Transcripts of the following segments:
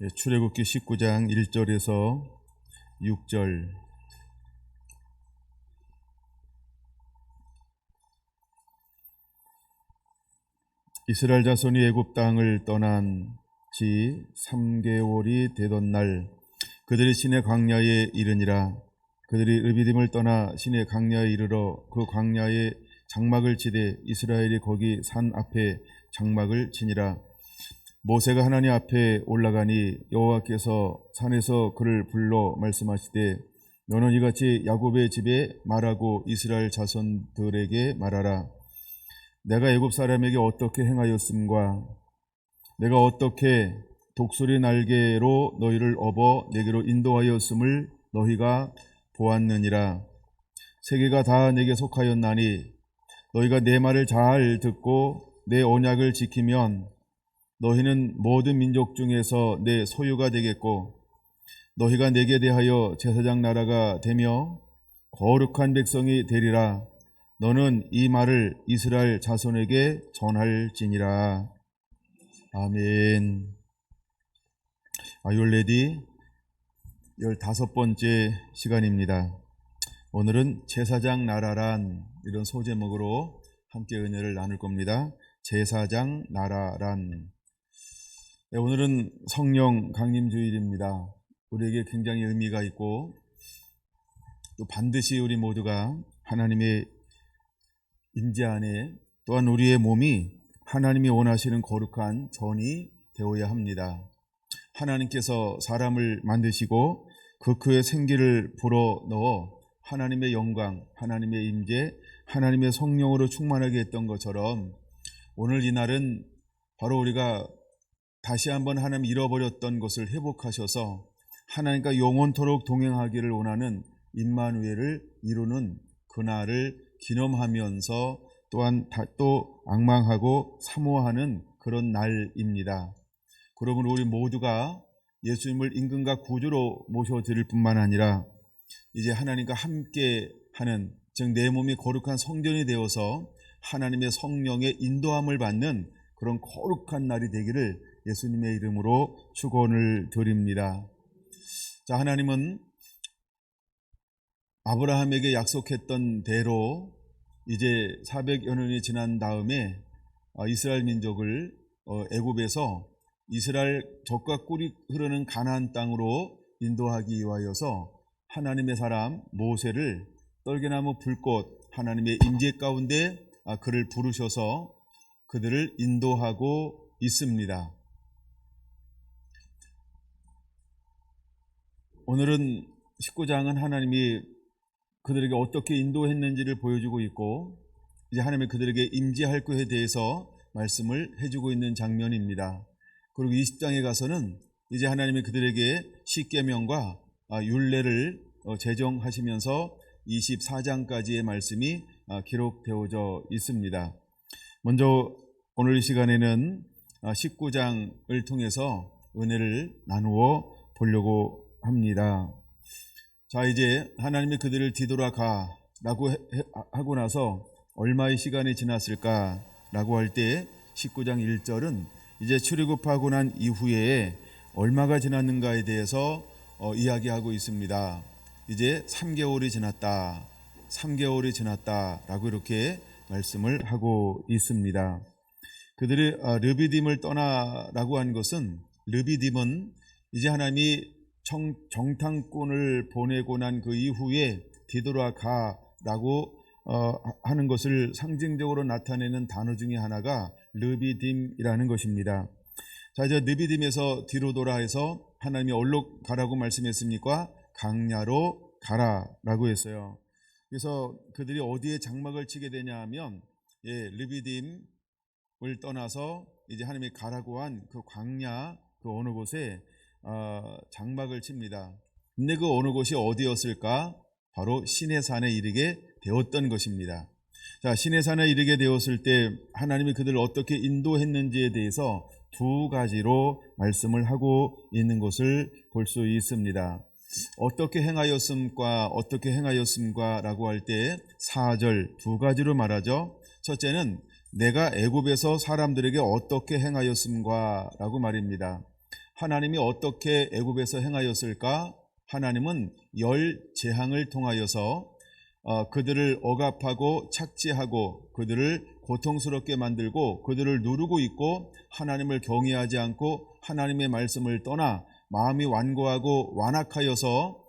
출애굽기 19장 1절에서 6절. 이스라엘 자손이 애굽 땅을 떠난 지 3개월이 되던 날 그들이 시내 광야에 이르니라. 그들이 르비딤을 떠나 시내 광야에 이르러 그 광야에 장막을 치되 이스라엘이 거기 산 앞에 장막을 치니라. 모세가 하나님 앞에 올라가니 여호와께서 산에서 그를 불러 말씀하시되 너는 이같이 야곱의 집에 말하고 이스라엘 자손들에게 말하라. 내가 애굽 사람에게 어떻게 행하였음과 내가 어떻게 독수리 날개로 너희를 업어 내게로 인도하였음을 너희가 보았느니라. 세계가 다 내게 속하였나니 너희가 내 말을 잘 듣고 내 언약을 지키면 너희는 모든 민족 중에서 내 소유가 되겠고 너희가 내게 대하여 제사장 나라가 되며 거룩한 백성이 되리라. 너는 이 말을 이스라엘 자손에게 전할지니라. 아멘. 아이올레디 15번째 시간입니다. 오늘은 제사장 나라란 이런 소제목으로 함께 은혜를 나눌 겁니다. 제사장 나라란. 오늘은 성령 강림주일입니다. 우리에게 굉장히 의미가 있고 또 반드시 우리 모두가 하나님의 임재 안에 또한 우리의 몸이 하나님이 원하시는 거룩한 전이 되어야 합니다. 하나님께서 사람을 만드시고 그의 생기를 불어넣어 하나님의 영광, 하나님의 임재, 하나님의 성령으로 충만하게 했던 것처럼 오늘 이 날은 바로 우리가 다시 한번 하나님 잃어버렸던 것을 회복하셔서 하나님과 영원토록 동행하기를 원하는 임마누엘을 이루는 그날을 기념하면서 또한 또 앙망하고 사모하는 그런 날입니다. 그러므로 우리 모두가 예수님을 임금과 구주로 모셔드릴 뿐만 아니라 이제 하나님과 함께 하는, 즉 내 몸이 거룩한 성전이 되어서 하나님의 성령의 인도함을 받는 그런 거룩한 날이 되기를 예수님의 이름으로 축원을 드립니다. 자, 하나님은 아브라함에게 약속했던 대로 이제 400여 년이 지난 다음에 이스라엘 민족을 애굽에서 이스라엘 젖과 꿀이 흐르는 가나안 땅으로 인도하기 위하여서 하나님의 사람 모세를 떨게나무 불꽃 하나님의 임재 가운데 그를 부르셔서 그들을 인도하고 있습니다. 오늘은 19장은 하나님이 그들에게 어떻게 인도했는지를 보여주고 있고 이제 하나님이 그들에게 임재할 것에 대해서 말씀을 해주고 있는 장면입니다. 그리고 20장에 가서는 이제 하나님이 그들에게 십계명과 율례를 제정하시면서 24장까지의 말씀이 기록되어져 있습니다. 먼저 오늘 이 시간에는 19장을 통해서 은혜를 나누어 보려고 합니다. 자, 이제 하나님이 그들을 뒤돌아가라고 하고 나서 얼마의 시간이 지났을까라고 할 때 19장 1절은 이제 출애굽하고 난 이후에 얼마가 지났는가에 대해서 이야기하고 있습니다. 이제 3개월이 지났다. 3개월이 지났다라고 이렇게 말씀을 하고 있습니다. 그들이 르비딤을 떠나라고 한 것은 르비딤은 이제 하나님이 정탐꾼을 보내고 난 그 이후에 뒤돌아가라고 하는 것을 상징적으로 나타내는 단어 중에 하나가 르비딤이라는 것입니다. 자, 이제 르비딤에서 뒤로 돌아 해서 하나님이 어디로 가라고 말씀했습니까? 광야로 가라라고 했어요. 그래서 그들이 어디에 장막을 치게 되냐 하면 르비딤을 떠나서 이제 하나님이 가라고 한 그 광야 그 어느 곳에 장막을 칩니다. 근데 그 어느 곳이 어디였을까? 바로 시내산에 이르게 되었던 것입니다. 자, 시내산에 이르게 되었을 때 하나님이 그들을 어떻게 인도했는지에 대해서 두 가지로 말씀을 하고 있는 것을 볼 수 있습니다. 어떻게 행하였음과 라고 할 때 4절 두 가지로 말하죠. 첫째는 내가 애굽에서 사람들에게 어떻게 행하였음과 라고 말입니다. 하나님이 어떻게 애굽에서 행하였을까? 하나님은 열 재앙을 통하여서 그들을 억압하고 착취하고 그들을 고통스럽게 만들고 그들을 누르고 있고 하나님을 경외하지 않고 하나님의 말씀을 떠나 마음이 완고하고 완악하여서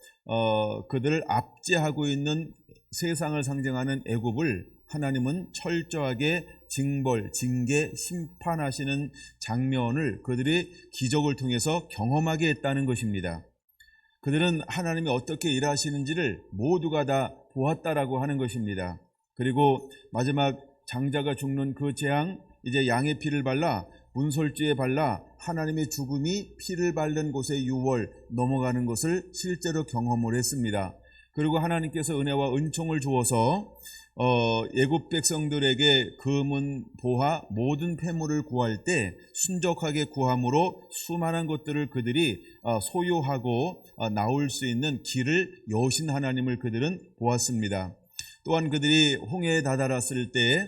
그들을 압제하고 있는 세상을 상징하는 애굽을 하나님은 철저하게 징벌, 징계, 심판하시는 장면을 그들이 기적을 통해서 경험하게 했다는 것입니다. 그들은 하나님이 어떻게 일하시는지를 모두가 다 보았다라고 하는 것입니다. 그리고 마지막 장자가 죽는 그 재앙, 이제 양의 피를 발라 문설주에 발라 하나님의 죽음이 피를 바른 곳에 6월 넘어가는 것을 실제로 경험을 했습니다. 그리고 하나님께서 은혜와 은총을 주어서 애굽 백성들에게 금은 보화 모든 폐물을 구할 때 순적하게 구함으로 수많은 것들을 그들이 소유하고 나올 수 있는 길을 여신 하나님을 그들은 보았습니다. 또한 그들이 홍해에 다다랐을 때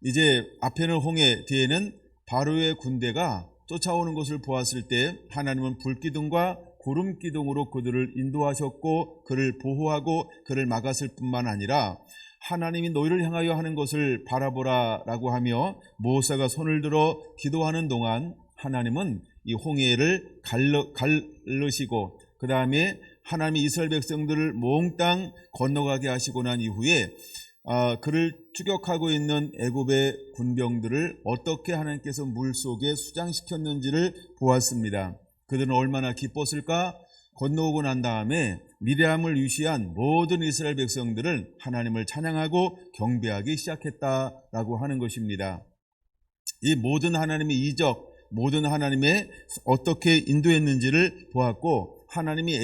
이제 앞에는 홍해, 뒤에는 바로의 군대가 쫓아오는 것을 보았을 때 하나님은 불기둥과 구름기둥으로 그들을 인도하셨고 그를 보호하고 그를 막았을 뿐만 아니라 하나님이 너희를 향하여 하는 것을 바라보라라고 하며 모세가 손을 들어 기도하는 동안 하나님은 이 홍해를 갈르시고 그 다음에 하나님이 이스라엘 백성들을 몽땅 건너가게 하시고 난 이후에 그를 추격하고 있는 애굽의 군병들을 어떻게 하나님께서 물속에 수장시켰는지를 보았습니다. 그들은 얼마나 기뻤을까? 건너오고 난 다음에 미리암을 위시한 모든 이스라엘 백성들은 하나님을 찬양하고 경배하기 시작했다라고 하는 것입니다. 이 모든 하나님의 이적, 모든 하나님의 어떻게 인도했는지를 보았고 하나님이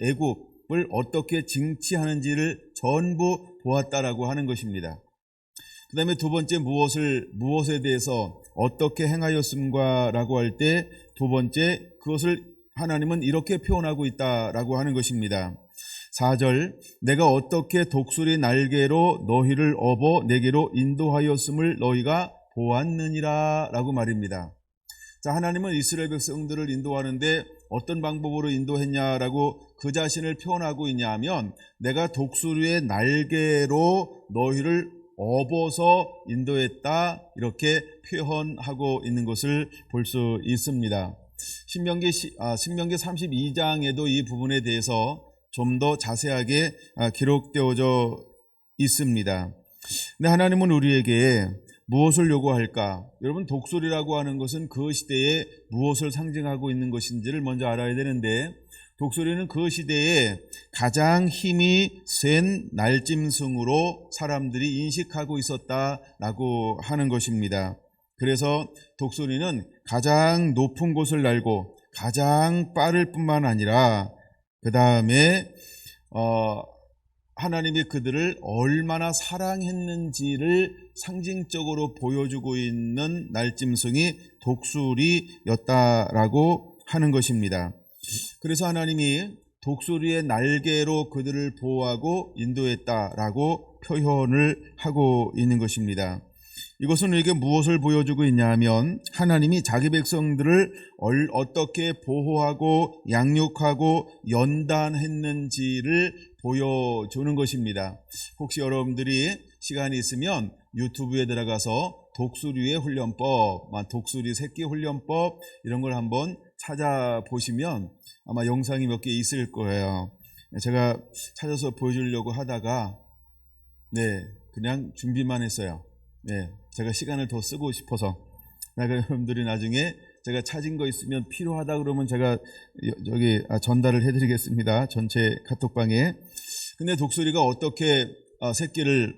애굽을 어떻게 징치하는지를 전부 보았다라고 하는 것입니다. 그 다음에 두 번째 무엇에 대해서 어떻게 행하였음과라고 할 때 두 번째 그것을 하나님은 이렇게 표현하고 있다라고 하는 것입니다. 4절 내가 어떻게 독수리 날개로 너희를 업어 내게로 인도하였음을 너희가 보았느니라 라고 말입니다. 자, 하나님은 이스라엘 백성들을 인도하는데 어떤 방법으로 인도했냐라고 그 자신을 표현하고 있냐 하면 내가 독수리의 날개로 너희를 업어서 인도했다 이렇게 표현하고 있는 것을 볼 수 있습니다. 신명기 32장에도 이 부분에 대해서 좀 더 자세하게 기록되어져 있습니다. 근데 하나님은 우리에게 무엇을 요구할까? 여러분 독수리라고 하는 것은 그 시대에 무엇을 상징하고 있는 것인지를 먼저 알아야 되는데 독수리는 그 시대에 가장 힘이 센 날짐승으로 사람들이 인식하고 있었다라고 하는 것입니다. 그래서 독수리는 가장 높은 곳을 날고 가장 빠를 뿐만 아니라 그 다음에 하나님이 그들을 얼마나 사랑했는지를 상징적으로 보여주고 있는 날짐승이 독수리였다라고 하는 것입니다. 그래서 하나님이 독수리의 날개로 그들을 보호하고 인도했다라고 표현을 하고 있는 것입니다. 이것은 우리에게 무엇을 보여주고 있냐 하면 하나님이 자기 백성들을 어떻게 보호하고 양육하고 연단했는지를 보여주는 것입니다. 혹시 여러분들이 시간이 있으면 유튜브에 들어가서 독수리의 훈련법, 독수리 새끼 훈련법 이런 걸 한번 찾아보시면 아마 영상이 몇 개 있을 거예요. 제가 찾아서 보여주려고 하다가 그냥 준비만 했어요. 제가 시간을 더 쓰고 싶어서. 여러분들이 나중에 제가 찾은 거 있으면 필요하다 그러면 제가 여기 전달을 해드리겠습니다. 전체 카톡방에. 근데 독수리가 어떻게 새끼를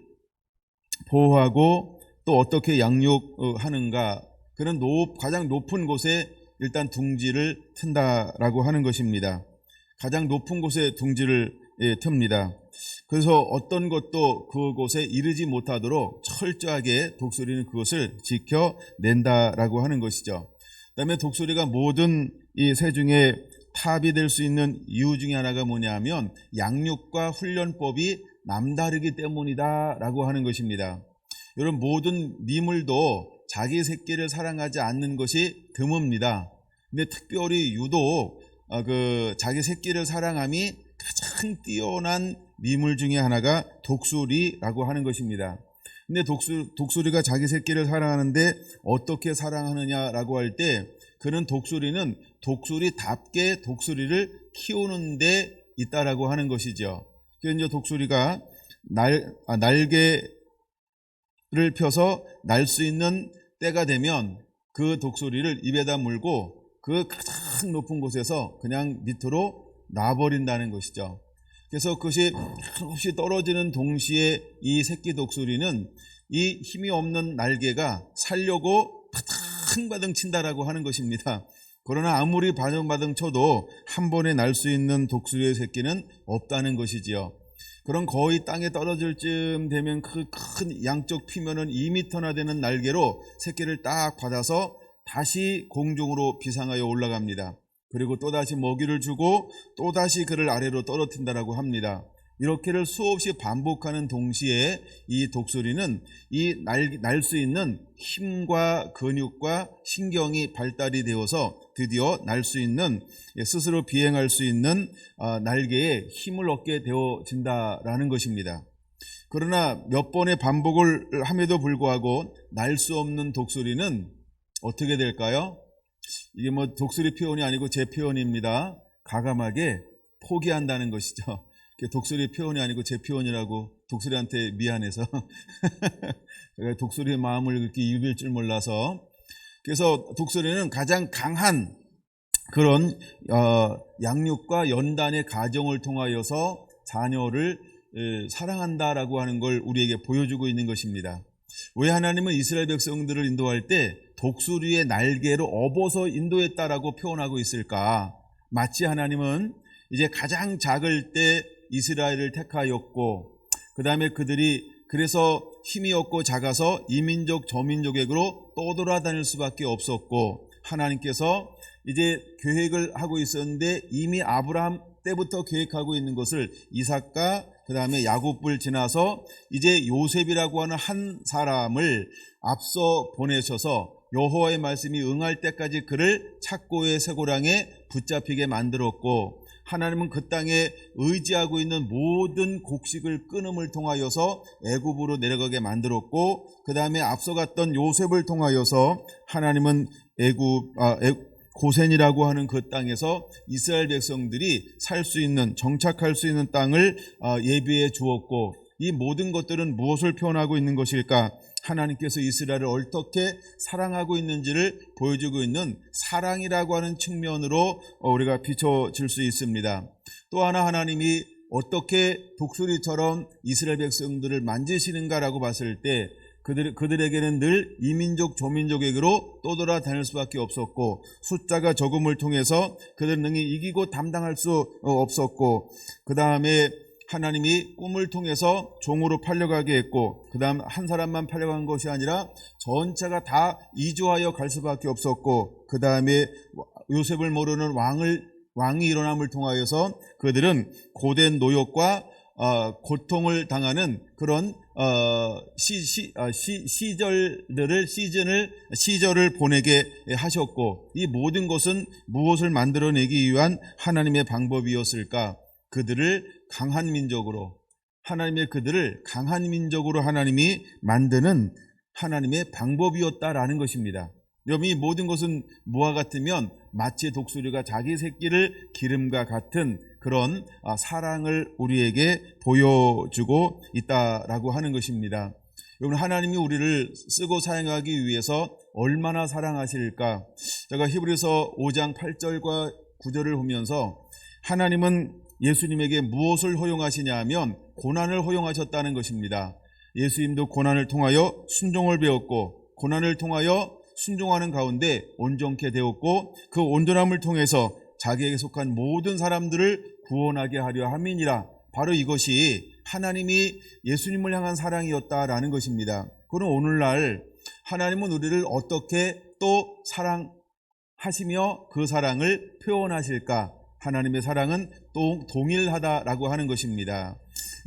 보호하고 또 어떻게 양육하는가, 그런 가장 높은 곳에 일단 둥지를 튼다라고 하는 것입니다. 가장 높은 곳에 둥지를 틉니다. 그래서 어떤 것도 그곳에 이르지 못하도록 철저하게 독수리는 그것을 지켜낸다라고 하는 것이죠. 그 다음에 독수리가 모든 이 새 중에 탑이 될 수 있는 이유 중에 하나가 뭐냐면 양육과 훈련법이 남다르기 때문이다라고 하는 것입니다. 여러분 모든 미물도 자기 새끼를 사랑하지 않는 것이 드뭅니다. 근데 특별히 유독 자기 새끼를 사랑함이 가장 뛰어난 미물 중에 하나가 독수리라고 하는 것입니다. 근데 독수리가 자기 새끼를 사랑하는데 어떻게 사랑하느냐라고 할 때, 그는 독수리는 독수리답게 독수리를 키우는 데 있다라고 하는 것이죠. 그래서 이제 독수리가 날개를 펴서 날 수 있는 때가 되면 그 독수리를 입에다 물고 그 가장 높은 곳에서 그냥 밑으로 놔버린다는 것이죠. 그래서 그것이 한없이 떨어지는 동시에 이 새끼 독수리는 이 힘이 없는 날개가 살려고 바등바등 친다라고 하는 것입니다. 그러나 아무리 바등바등 쳐도 한 번에 날 수 있는 독수리의 새끼는 없다는 것이지요. 그런 거의 땅에 떨어질 쯤 되면 그 큰 양쪽 피면은 2m나 되는 날개로 새끼를 딱 받아서 다시 공중으로 비상하여 올라갑니다. 그리고 또다시 먹이를 주고 또다시 그를 아래로 떨어뜨린다라고 합니다. 이렇게를 수없이 반복하는 동시에 이 독수리는 이 날 수 있는 힘과 근육과 신경이 발달이 되어서 드디어 날 수 있는, 스스로 비행할 수 있는 날개에 힘을 얻게 되어진다라는 것입니다. 그러나 몇 번의 반복을 함에도 불구하고 날 수 없는 독수리는 어떻게 될까요? 이게 뭐 독수리 표현이 아니고 제 표현입니다. 가감하게 포기한다는 것이죠. 독수리 표현이 아니고 제 표현이라고 독수리한테 미안해서 제가 독수리의 마음을 그렇게 읽을 줄 몰라서. 그래서 독수리는 가장 강한 그런 양육과 연단의 과정을 통하여서 자녀를 사랑한다라고 하는 걸 우리에게 보여주고 있는 것입니다. 왜 하나님은 이스라엘 백성들을 인도할 때 독수리의 날개로 업어서 인도했다라고 표현하고 있을까? 마치 하나님은 이제 가장 작을 때 이스라엘을 택하였고, 그 다음에 그들이 그래서 힘이 없고 작아서 이민족 저민족에게로 떠돌아다닐 수밖에 없었고, 하나님께서 이제 계획을 하고 있었는데 이미 아브라함 때부터 계획하고 있는 것을 이삭과 그 다음에 야곱을 지나서 이제 요셉이라고 하는 한 사람을 앞서 보내셔서 여호와의 말씀이 응할 때까지 그를 착고의 쇠고랑에 붙잡히게 만들었고, 하나님은 그 땅에 의지하고 있는 모든 곡식을 끊음을 통하여서 애굽으로 내려가게 만들었고, 그 다음에 앞서갔던 요셉을 통하여서 하나님은 고센이라고 하는 그 땅에서 이스라엘 백성들이 살 수 있는, 정착할 수 있는 땅을 예비해 주었고, 이 모든 것들은 무엇을 표현하고 있는 것일까? 하나님께서 이스라엘을 어떻게 사랑하고 있는지를 보여주고 있는 사랑이라고 하는 측면으로 우리가 비춰질 수 있습니다. 또 하나, 하나님이 어떻게 독수리처럼 이스라엘 백성들을 만지시는가라고 봤을 때 그들에게는 늘 이민족 저민족에게로 떠돌아다닐 수밖에 없었고, 숫자가 적음을 통해서 그들은 능히 이기고 담당할 수 없었고, 그 다음에 하나님이 꿈을 통해서 종으로 팔려가게 했고, 그 다음 한 사람만 팔려간 것이 아니라 전체가 다 이주하여 갈 수밖에 없었고, 그 다음에 요셉을 모르는 왕이 일어남을 통하여서 그들은 고된 노역과 고통을 당하는 그런 시절을 보내게 하셨고, 이 모든 것은 무엇을 만들어내기 위한 하나님의 방법이었을까? 그들을 강한 민족으로, 그들을 강한 민족으로 하나님이 만드는 하나님의 방법이었다라는 것입니다. 여러분, 이 모든 것은 뭐와 같으면 마치 독수리가 자기 새끼를 기름과 같은 그런 사랑을 우리에게 보여주고 있다라고 하는 것입니다. 여러분, 하나님이 우리를 쓰고 사용하기 위해서 얼마나 사랑하실까? 제가 히브리서 5장 8절과 9절을 보면서 하나님은 예수님에게 무엇을 허용하시냐 하면 고난을 허용하셨다는 것입니다. 예수님도 고난을 통하여 순종을 배웠고, 고난을 통하여 순종하는 가운데 온전케 되었고, 그 온전함을 통해서 자기에게 속한 모든 사람들을 구원하게 하려 함이니라. 바로 이것이 하나님이 예수님을 향한 사랑이었다라는 것입니다. 그럼 오늘날 하나님은 우리를 어떻게 또 사랑하시며 그 사랑을 표현하실까? 하나님의 사랑은 또 동일하다라고 하는 것입니다.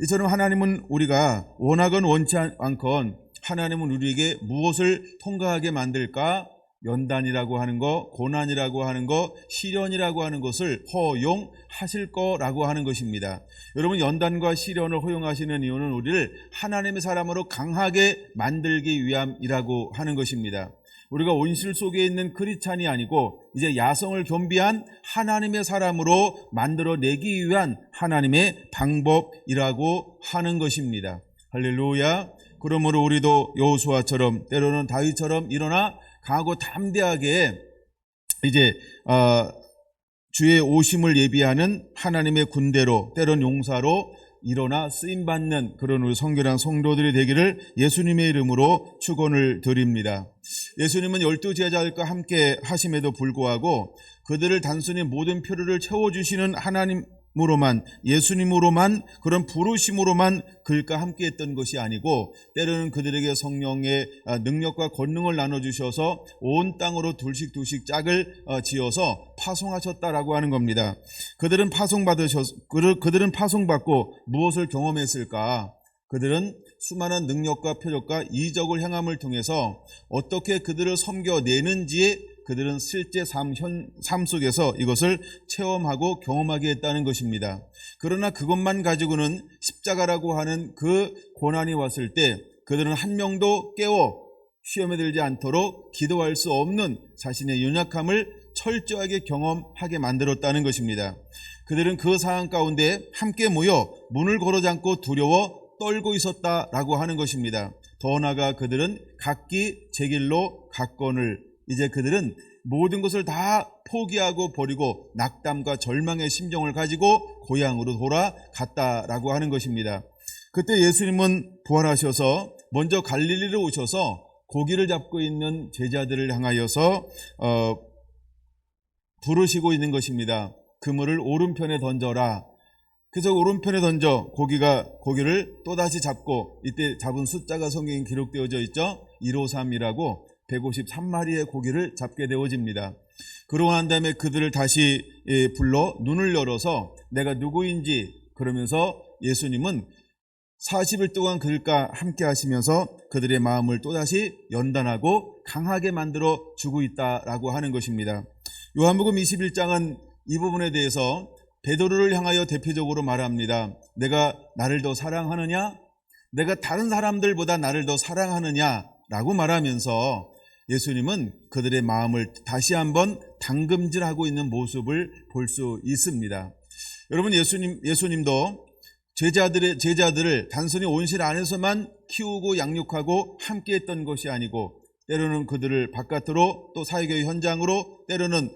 이처럼 하나님은 우리가 원하건 원치 않건 하나님은 우리에게 무엇을 통과하게 만들까? 연단이라고 하는 거, 고난이라고 하는 거, 시련이라고 하는 것을 허용하실 거라고 하는 것입니다. 여러분, 연단과 시련을 허용하시는 이유는 우리를 하나님의 사람으로 강하게 만들기 위함이라고 하는 것입니다. 우리가 온실 속에 있는 크리스찬이 아니고 이제 야성을 겸비한 하나님의 사람으로 만들어내기 위한 하나님의 방법이라고 하는 것입니다. 할렐루야. 그러므로 우리도 여호수아처럼, 때로는 다윗처럼 일어나 강하고 담대하게 이제 주의 오심을 예비하는 하나님의 군대로, 때론 용사로 일어나 쓰임받는 그런 우리 성결한 성도들이 되기를 예수님의 이름으로 축원을 드립니다. 예수님은 12 제자들과 함께 하심에도 불구하고 그들을 단순히 모든 필요를 채워주시는 하나님으로만, 예수님으로만, 그런 부르심으로만 그들과 함께 했던 것이 아니고 때로는 그들에게 성령의 능력과 권능을 나눠주셔서 온 땅으로 둘씩 짝을 지어서 파송하셨다라고 하는 겁니다. 그들은 파송받고 무엇을 경험했을까? 그들은 수많은 능력과 표적과 이적을 행함을 통해서 어떻게 그들을 섬겨내는지에 그들은 실제 삶 속에서 이것을 체험하고 경험하게 했다는 것입니다. 그러나 그것만 가지고는 십자가라고 하는 그 고난이 왔을 때 그들은 한 명도 깨워 시험에 들지 않도록 기도할 수 없는 자신의 연약함을 철저하게 경험하게 만들었다는 것입니다. 그들은 그 상황 가운데 함께 모여 문을 걸어 잠고 두려워 떨고 있었다라고 하는 것입니다. 더 나아가 그들은 각기 제 길로 갔거늘, 이제 그들은 모든 것을 다 포기하고 버리고 낙담과 절망의 심정을 가지고 고향으로 돌아갔다라고 하는 것입니다. 그때 예수님은 부활하셔서 먼저 갈릴리로 오셔서 고기를 잡고 있는 제자들을 향하여서 부르시고 있는 것입니다. 그물을 오른편에 던져라. 그래서 오른편에 던져 고기를 또다시 잡고, 이때 잡은 숫자가 성경에 기록되어져 있죠. 153이라고 153마리의 고기를 잡게 되어집니다. 그러고 난 다음에 그들을 다시 불러 눈을 열어서 내가 누구인지, 그러면서 예수님은 40일 동안 그들과 함께 하시면서 그들의 마음을 또다시 연단하고 강하게 만들어 주고 있다라고 하는 것입니다. 요한복음 21장은 이 부분에 대해서 베드로를 향하여 대표적으로 말합니다. 내가 나를 더 사랑하느냐? 내가 다른 사람들보다 나를 더 사랑하느냐라고 말하면서 예수님은 그들의 마음을 다시 한번 당금질하고 있는 모습을 볼 수 있습니다. 여러분, 예수님도 제자들을 단순히 온실 안에서만 키우고 양육하고 함께했던 것이 아니고 때로는 그들을 바깥으로, 또 사회교회 현장으로, 때로는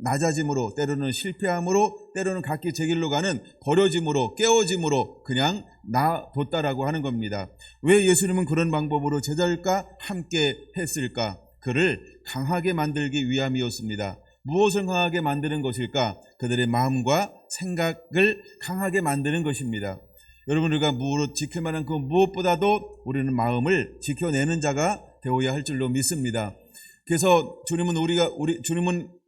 낮아짐으로, 때로는 실패함으로, 때로는 각기 제 길로 가는 버려짐으로, 깨어짐으로 그냥 놔뒀다라고 하는 겁니다. 왜 예수님은 그런 방법으로 제자들과 함께 했을까? 그를 강하게 만들기 위함이었습니다. 무엇을 강하게 만드는 것일까? 그들의 마음과 생각을 강하게 만드는 것입니다. 여러분, 우리가 지킬 만한 그 무엇보다도 우리는 마음을 지켜내는 자가 되어야 할 줄로 믿습니다. 그래서 주님은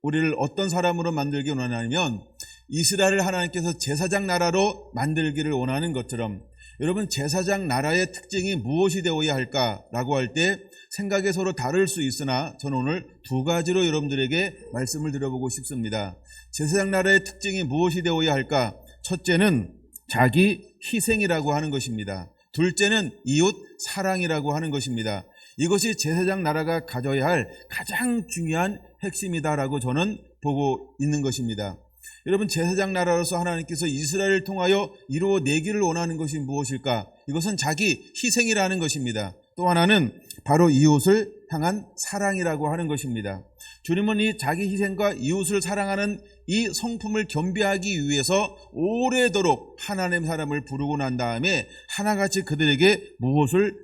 우리를 어떤 사람으로 만들기 원하냐면 이스라엘을 하나님께서 제사장 나라로 만들기를 원하는 것처럼, 여러분, 제사장 나라의 특징이 무엇이 되어야 할까라고 할 때 생각이 서로 다를 수 있으나 저는 오늘 두 가지로 여러분들에게 말씀을 드려보고 싶습니다. 제사장 나라의 특징이 무엇이 되어야 할까? 첫째는 자기 희생이라고 하는 것입니다. 둘째는 이웃 사랑이라고 하는 것입니다. 이것이 제사장 나라가 가져야 할 가장 중요한 핵심이다라고 저는 보고 있는 것입니다. 여러분, 제사장 나라로서 하나님께서 이스라엘을 통하여 이루어내기를 원하는 것이 무엇일까? 이것은 자기 희생이라는 것입니다. 또 하나는 바로 이웃을 향한 사랑이라고 하는 것입니다. 주님은 이 자기 희생과 이웃을 사랑하는 이 성품을 겸비하기 위해서 오래도록 하나님의 사람을 부르고 난 다음에 하나같이 그들에게 무엇을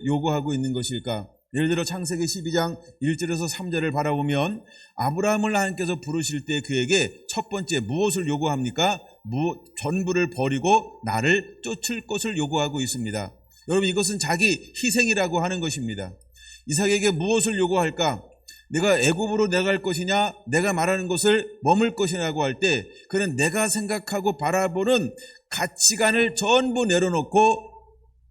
요구하고 있는 것일까? 예를 들어 창세기 12장 1절에서 3절을 바라보면 아브라함을 하나님께서 부르실 때 그에게 첫 번째 무엇을 요구합니까? 전부를 버리고 나를 쫓을 것을 요구하고 있습니다. 여러분, 이것은 자기 희생이라고 하는 것입니다. 이삭에게 무엇을 요구할까? 내가 애굽으로 내려갈 것이냐, 내가 말하는 것을 머물 것이냐고 할 때 그는 내가 생각하고 바라보는 가치관을 전부 내려놓고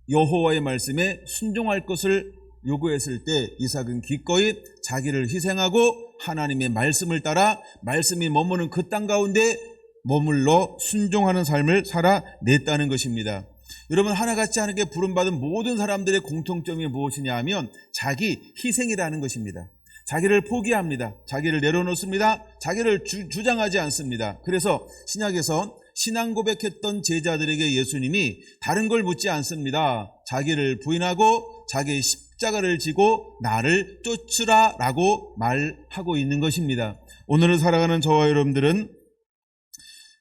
여호와의 말씀에 순종할 것을 요구했을 때 이삭은 기꺼이 자기를 희생하고 하나님의 말씀을 따라 말씀이 머무는 그 땅 가운데 머물러 순종하는 삶을 살아냈다는 것입니다. 여러분, 하나같이 하나님께 부름받은 모든 사람들의 공통점이 무엇이냐 하면 자기 희생이라는 것입니다. 자기를 포기합니다. 자기를 내려놓습니다. 자기를 주장하지 않습니다. 그래서 신약에서 신앙 고백했던 제자들에게 예수님이 다른 걸 묻지 않습니다. 자기를 부인하고 자기의 십자가를 지고 나를 쫓으라 라고 말하고 있는 것입니다. 오늘을 살아가는 저와 여러분들은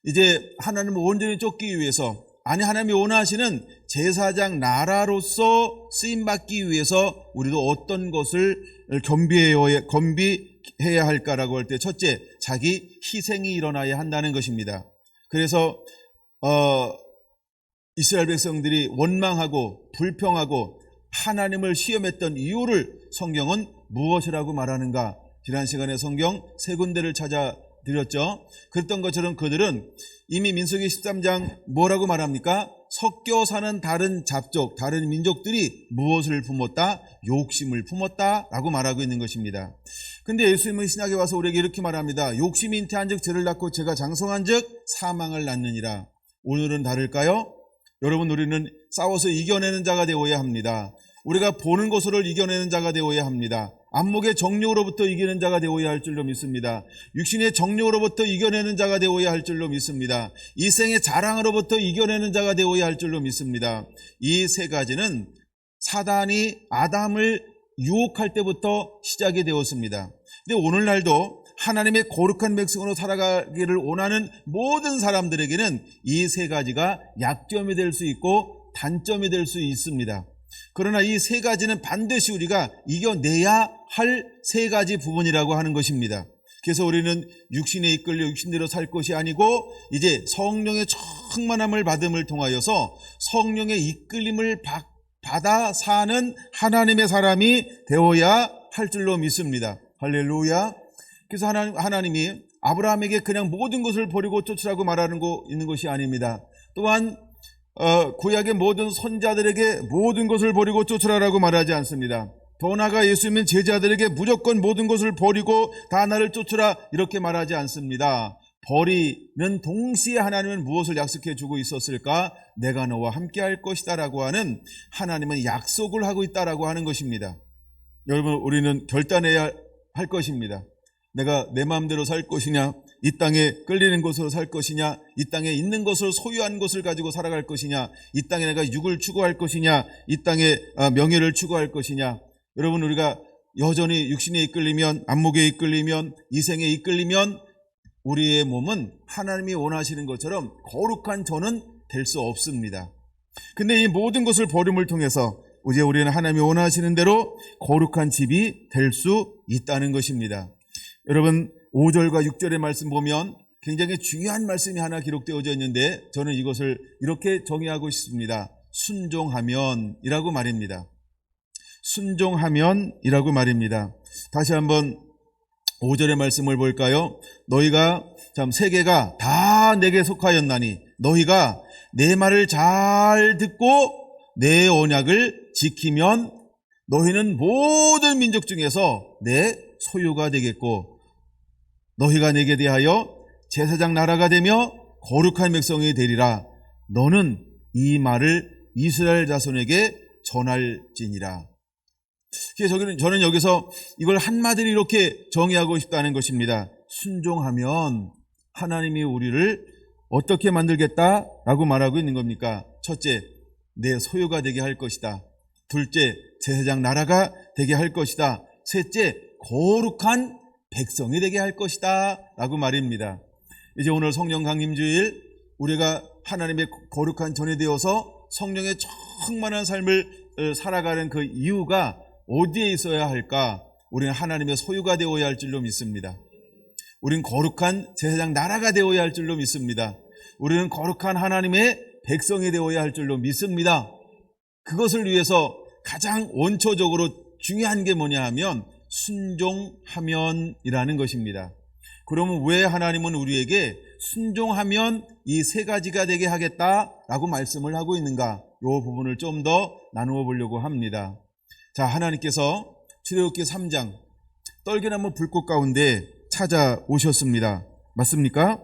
이제 하나님을 온전히 쫓기 위해서, 아니 하나님이 원하시는 제사장 나라로서 쓰임받기 위해서 우리도 어떤 것을 겸비해야 할까라고 할 때 첫째, 자기 희생이 일어나야 한다는 것입니다. 그래서 이스라엘 백성들이 원망하고 불평하고 하나님을 시험했던 이유를 성경은 무엇이라고 말하는가? 지난 시간에 성경 세 군데를 찾아드렸죠. 그랬던 것처럼 그들은 이미 민수기 13장 뭐라고 말합니까? 섞여 사는 다른 잡족, 다른 민족들이 무엇을 품었다? 욕심을 품었다 라고 말하고 있는 것입니다. 근데 예수님은 신약에 와서 우리에게 이렇게 말합니다. 욕심이 잉태한 즉 죄를 낳고 죄가 장성한 즉 사망을 낳느니라. 오늘은 다를까요? 여러분, 우리는 싸워서 이겨내는 자가 되어야 합니다. 우리가 보는 것으로 이겨내는 자가 되어야 합니다. 안목의 정욕으로부터 이기는 자가 되어야 할 줄로 믿습니다. 육신의 정욕으로부터 이겨내는 자가 되어야 할 줄로 믿습니다. 이생의 자랑으로부터 이겨내는 자가 되어야 할 줄로 믿습니다. 이 세 가지는 사단이 아담을 유혹할 때부터 시작이 되었습니다. 근데 오늘날도 하나님의 거룩한 백성으로 살아가기를 원하는 모든 사람들에게는 이 세 가지가 약점이 될 수 있고 단점이 될 수 있습니다. 그러나 이 세 가지는 반드시 우리가 이겨내야 할 세 가지 부분이라고 하는 것입니다. 그래서 우리는 육신에 이끌려 육신대로 살 것이 아니고 이제 성령의 충만함을 받음을 통하여서 성령의 이끌림을 받아 사는 하나님의 사람이 되어야 할 줄로 믿습니다. 할렐루야. 그래서 하나님이 아브라함에게 그냥 모든 것을 버리고 쫓으라고 말하는 거 있는 것이 아닙니다. 또한 구약의 모든 선자들에게 모든 것을 버리고 쫓으라라고 말하지 않습니다. 더 나아가 예수님은 제자들에게 무조건 모든 것을 버리고 다 나를 쫓으라 이렇게 말하지 않습니다. 버리는 동시에 하나님은 무엇을 약속해 주고 있었을까? 내가 너와 함께 할 것이다 라고 하는 하나님은 약속을 하고 있다라고 하는 것입니다. 여러분, 우리는 결단해야 할 것입니다. 내가 내 마음대로 살 것이냐, 이 땅에 끌리는 것으로 살 것이냐, 이 땅에 있는 것을 소유한 것을 가지고 살아갈 것이냐, 이 땅에 내가 육을 추구할 것이냐, 이 땅에 명예를 추구할 것이냐. 여러분, 우리가 여전히 육신에 이끌리면, 안목에 이끌리면, 이생에 이끌리면 우리의 몸은 하나님이 원하시는 것처럼 거룩한 전은 될 수 없습니다. 근데 이 모든 것을 버림을 통해서 이제 우리는 하나님이 원하시는 대로 거룩한 집이 될 수 있다는 것입니다. 여러분, 5절과 6절의 말씀 보면 굉장히 중요한 말씀이 하나 기록되어져 있는데 저는 이것을 이렇게 정의하고 싶습니다. 순종하면이라고 말입니다. 순종하면이라고 말입니다. 다시 한번 5절의 말씀을 볼까요? 너희가 참 세계가 다 내게 속하였나니 너희가 내 말을 잘 듣고 내 언약을 지키면 너희는 모든 민족 중에서 내 소유가 되겠고 너희가 내게 대하여 제사장 나라가 되며 거룩한 백성이 되리라. 너는 이 말을 이스라엘 자손에게 전할지니라. 저는 여기서 이걸 한마디로 이렇게 정의하고 싶다는 것입니다. 순종하면 하나님이 우리를 어떻게 만들겠다라고 말하고 있는 겁니까? 첫째, 내 소유가 되게 할 것이다. 둘째, 제사장 나라가 되게 할 것이다. 셋째, 거룩한 백성이 되게 할 것이다 라고 말입니다. 이제 오늘 성령 강림주일 우리가 하나님의 거룩한 전이 되어서 성령의 충만한 삶을 살아가는 그 이유가 어디에 있어야 할까? 우리는 하나님의 소유가 되어야 할 줄로 믿습니다. 우리는 거룩한 제사장 나라가 되어야 할 줄로 믿습니다. 우리는 거룩한 하나님의 백성이 되어야 할 줄로 믿습니다. 그것을 위해서 가장 원초적으로 중요한 게 뭐냐 하면 순종하면이라는 것입니다. 그러면 왜 하나님은 우리에게 순종하면 이 세 가지가 되게 하겠다라고 말씀을 하고 있는가? 이 부분을 좀 더 나누어 보려고 합니다. 자, 하나님께서 출애굽기 3장 떨기나무 불꽃 가운데 찾아오셨습니다. 맞습니까?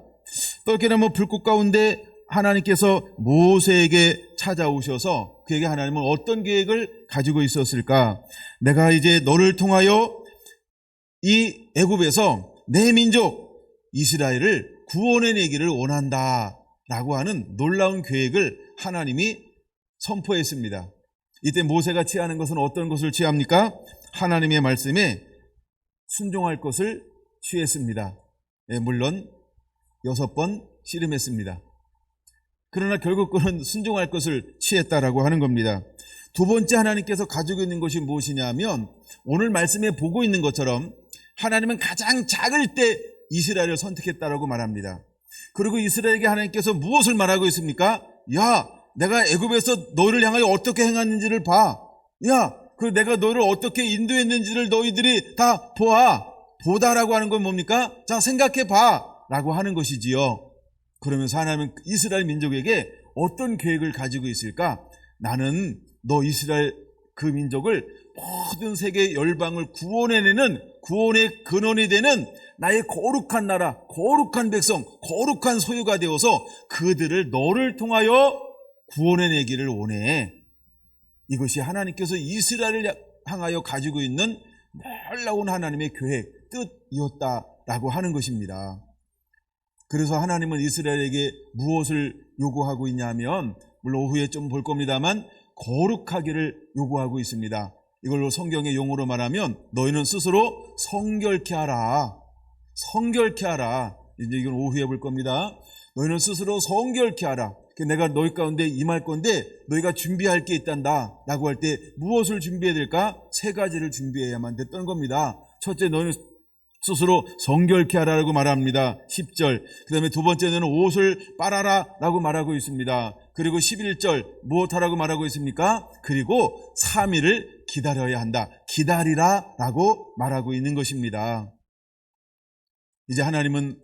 떨기나무 불꽃 가운데 하나님께서 모세에게 찾아오셔서 그에게 하나님은 어떤 계획을 가지고 있었을까? 내가 이제 너를 통하여 이 애굽에서 내 민족 이스라엘을 구원해내기를 원한다 라고 하는 놀라운 계획을 하나님이 선포했습니다. 이때 모세가 취하는 것은 어떤 것을 취합니까? 하나님의 말씀에 순종할 것을 취했습니다. 물론 6번 씨름했습니다. 그러나 결국 그는 순종할 것을 취했다라고 하는 겁니다. 두 번째 하나님께서 가지고 있는 것이 무엇이냐면 오늘 말씀에 보고 있는 것처럼 하나님은 가장 작을 때 이스라엘을 선택했다라고 말합니다. 그리고 이스라엘에게 하나님께서 무엇을 말하고 있습니까? 야, 내가 애굽에서 너를 향하여 어떻게 행했는지를 봐. 야, 그리고 내가 너를 어떻게 인도했는지를 너희들이 다 보다라고 하는 건 뭡니까? 자, 생각해 봐 라고 하는 것이지요. 그러면서 하나님은 이스라엘 민족에게 어떤 계획을 가지고 있을까? 나는 너 이스라엘 그 민족을 모든 세계 열방을 구원해내는 구원의 근원이 되는 나의 거룩한 나라, 거룩한 백성, 거룩한 소유가 되어서 그들을 너를 통하여 구원해내기를 원해. 이것이 하나님께서 이스라엘을 향하여 가지고 있는 놀라운 하나님의 계획, 뜻이었다라고 하는 것입니다. 그래서 하나님은 이스라엘에게 무엇을 요구하고 있냐면 물론 오후에 좀 볼 겁니다만 거룩하기를 요구하고 있습니다. 이걸로 성경의 용어로 말하면 너희는 스스로 성결케 하라. 성결케 하라. 이제 이건 오후에 볼 겁니다. 너희는 스스로 성결케 하라. 내가 너희 가운데 임할 건데 너희가 준비할 게 있단다 라고 할 때 무엇을 준비해야 될까? 3가지를 준비해야만 됐던 겁니다. 첫째, 너희는 스스로 성결케 하라고 말합니다. 10절. 그 다음에 두 번째는 옷을 빨아라 라고 말하고 있습니다. 그리고 11절 무엇하라고 말하고 있습니까? 그리고 3일을 기다려야 한다. 기다리라 라고 말하고 있는 것입니다. 이제 하나님은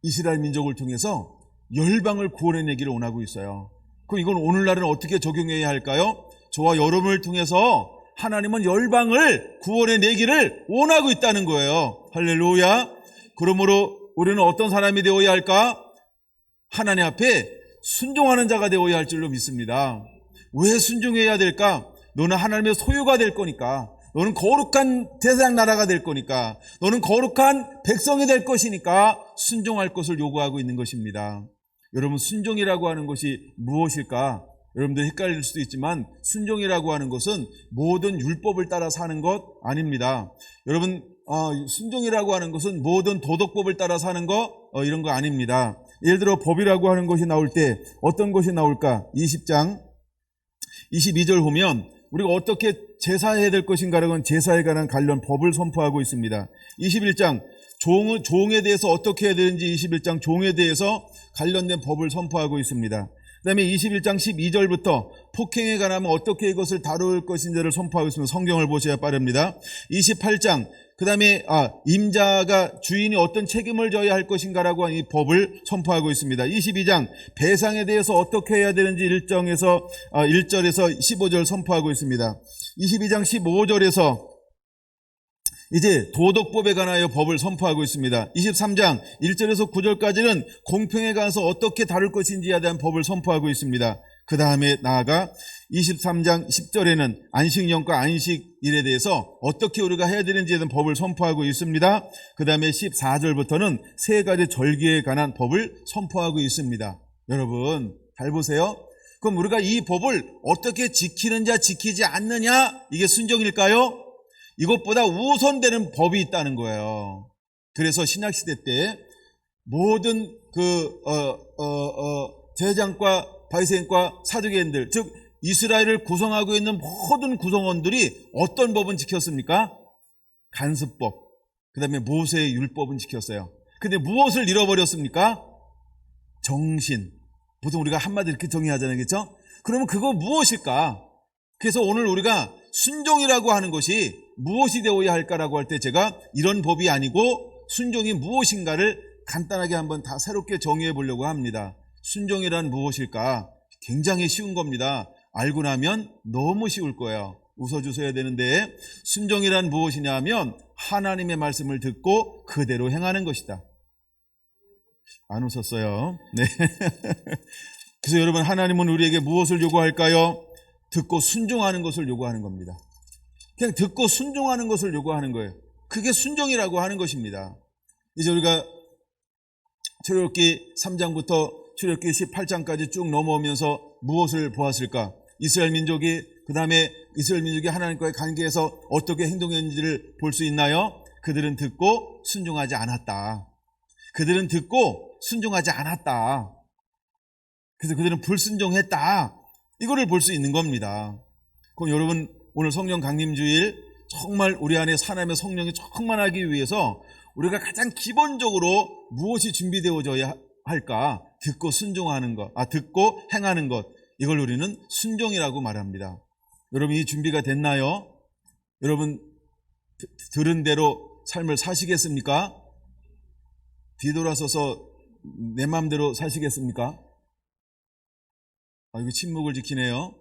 이스라엘 민족을 통해서 열방을 구원해내기를 원하고 있어요. 그럼 이건 오늘날은 어떻게 적용해야 할까요? 저와 여러분을 통해서 하나님은 열방을 구원해내기를 원하고 있다는 거예요. 할렐루야. 그러므로 우리는 어떤 사람이 되어야 할까? 하나님 앞에 순종하는 자가 되어야 할 줄로 믿습니다. 왜 순종해야 될까? 너는 하나님의 소유가 될 거니까. 너는 거룩한 대상 나라가 될 거니까. 너는 거룩한 백성이 될 것이니까 순종할 것을 요구하고 있는 것입니다. 여러분, 순종이라고 하는 것이 무엇일까? 여러분들 헷갈릴 수도 있지만 순종이라고 하는 것은 모든 율법을 따라 사는 것 아닙니다. 여러분, 순종이라고 하는 것은 모든 도덕법을 따라 사는 거 이런 거 아닙니다. 예를 들어 법이라고 하는 것이 나올 때 어떤 것이 나올까? 20장 22절 보면 우리가 어떻게 제사해야 될 것인가라고 하는 제사에 관한 관련 법을 선포하고 있습니다. 21장 종에 대해서 어떻게 해야 되는지 21장 종에 대해서 관련된 법을 선포하고 있습니다. 그 다음에 21장 12절부터 폭행에 관하면 어떻게 이것을 다룰 것인지를 선포하고 있습니다. 성경을 보셔야 빠릅니다. 28장 그 다음에 임자가 주인이 어떤 책임을 져야 할 것인가라고 하는 이 법을 선포하고 있습니다. 22장 배상에 대해서 어떻게 해야 되는지 1절에서 15절 선포하고 있습니다. 22장 15절에서 이제 도덕법에 관하여 법을 선포하고 있습니다. 23장 1절에서 9절까지는 공평에 관해서 어떻게 다룰 것인지에 대한 법을 선포하고 있습니다. 그 다음에 나아가 23장 10절에는 안식년과 안식일에 대해서 어떻게 우리가 해야 되는지에 대한 법을 선포하고 있습니다. 그 다음에 14절부터는 3가지 절기에 관한 법을 선포하고 있습니다. 여러분 잘 보세요. 그럼 우리가 이 법을 어떻게 지키느냐 지키지 않느냐, 이게 순종일까요? 이것보다 우선되는 법이 있다는 거예요. 그래서 신약시대 때 모든 제사장과 바리새인과 사두개인들, 즉 이스라엘을 구성하고 있는 모든 구성원들이 어떤 법은 지켰습니까? 간습법, 그 다음에 모세의 율법은 지켰어요. 근데 무엇을 잃어버렸습니까? 정신. 보통 우리가 한마디 이렇게 정의하잖아요, 그렇죠? 그러면 그거 무엇일까? 그래서 오늘 우리가 순종이라고 하는 것이 무엇이 되어야 할까라고 할 때 제가 이런 법이 아니고 순종이 무엇인가를 간단하게 한번 다 새롭게 정의해 보려고 합니다. 순종이란 무엇일까? 굉장히 쉬운 겁니다. 알고 나면 너무 쉬울 거예요. 웃어주셔야 되는데, 순종이란 무엇이냐면 하나님의 말씀을 듣고 그대로 행하는 것이다. 안 웃었어요. 네. 그래서 여러분, 하나님은 우리에게 무엇을 요구할까요? 듣고 순종하는 것을 요구하는 겁니다. 그냥 듣고 순종하는 것을 요구하는 거예요. 그게 순종이라고 하는 것입니다. 이제 우리가 출애굽기 3장부터 출애굽기 18장까지 쭉 넘어오면서 무엇을 보았을까? 이스라엘 민족이, 그 다음에 이스라엘 민족이 하나님과의 관계에서 어떻게 행동했는지를 볼 수 있나요? 그들은 듣고 순종하지 않았다. 그들은 듣고 순종하지 않았다. 그래서 그들은 불순종했다. 이거를 볼 수 있는 겁니다. 그럼 여러분, 오늘 성령 강림주일, 정말 우리 안에 하나님의 성령이 충만하기 위해서 우리가 가장 기본적으로 무엇이 준비되어져야 할까? 듣고 순종하는 것, 듣고 행하는 것, 이걸 우리는 순종이라고 말합니다. 여러분, 이 준비가 됐나요? 여러분, 들은 대로 삶을 사시겠습니까? 뒤돌아서서 내 마음대로 사시겠습니까? 이거 침묵을 지키네요.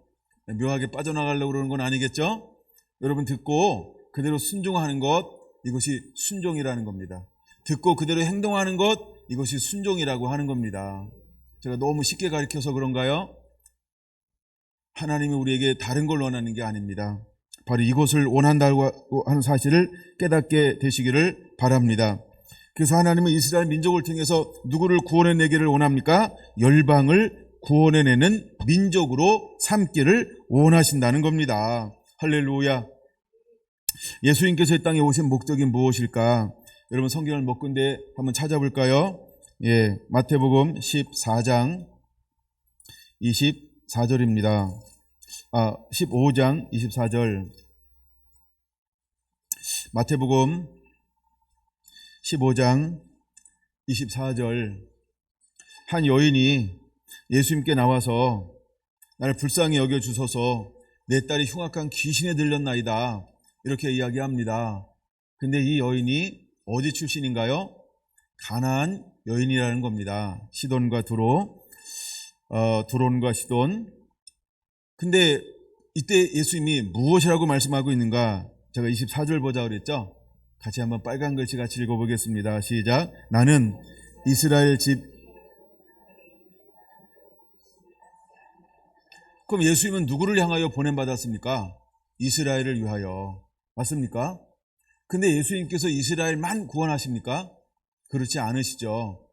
묘하게 빠져나가려고 그러는 건 아니겠죠? 여러분, 듣고 그대로 순종하는 것, 이것이 순종이라는 겁니다. 듣고 그대로 행동하는 것, 이것이 순종이라고 하는 겁니다. 제가 너무 쉽게 가르쳐서 그런가요? 하나님이 우리에게 다른 걸 원하는 게 아닙니다. 바로 이것을 원한다고 하는 사실을 깨닫게 되시기를 바랍니다. 그래서 하나님은 이스라엘 민족을 통해서 누구를 구원해내기를 원합니까? 열방을 구원해내는 민족으로 삼기를 원하신다는 겁니다. 할렐루야. 예수님께서 이 땅에 오신 목적이 무엇일까? 여러분, 성경을 몇 군데 한번 찾아볼까요? 마태복음 14장 24절입니다. 15장 24절. 마태복음 15장 24절. 한 여인이 예수님께 나와서 나를 불쌍히 여겨주소서, 내 딸이 흉악한 귀신에 들렸나이다, 이렇게 이야기합니다. 근데 이 여인이 어디 출신인가요? 가나안 여인이라는 겁니다. 시돈과 두론과 시돈. 근데 이때 예수님이 무엇이라고 말씀하고 있는가? 제가 24절 보자 그랬죠? 같이 한번 빨간 글씨 같이 읽어보겠습니다. 시작. 나는 이스라엘 집. 그럼 예수님은 누구를 향하여 보냄받았습니까? 이스라엘을 위하여. 맞습니까? 근데 예수님께서 이스라엘만 구원하십니까? 그렇지 않으시죠.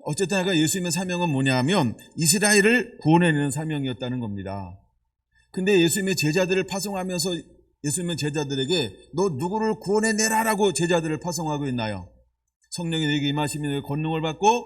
어쨌든 아까 예수님의 사명은 뭐냐면 이스라엘을 구원해내는 사명이었다는 겁니다. 근데 예수님의 제자들을 파송하면서 예수님은 제자들에게 너 누구를 구원해내라라고 제자들을 파송하고 있나요? 성령이 너에게 임하시면 너희 권능을 받고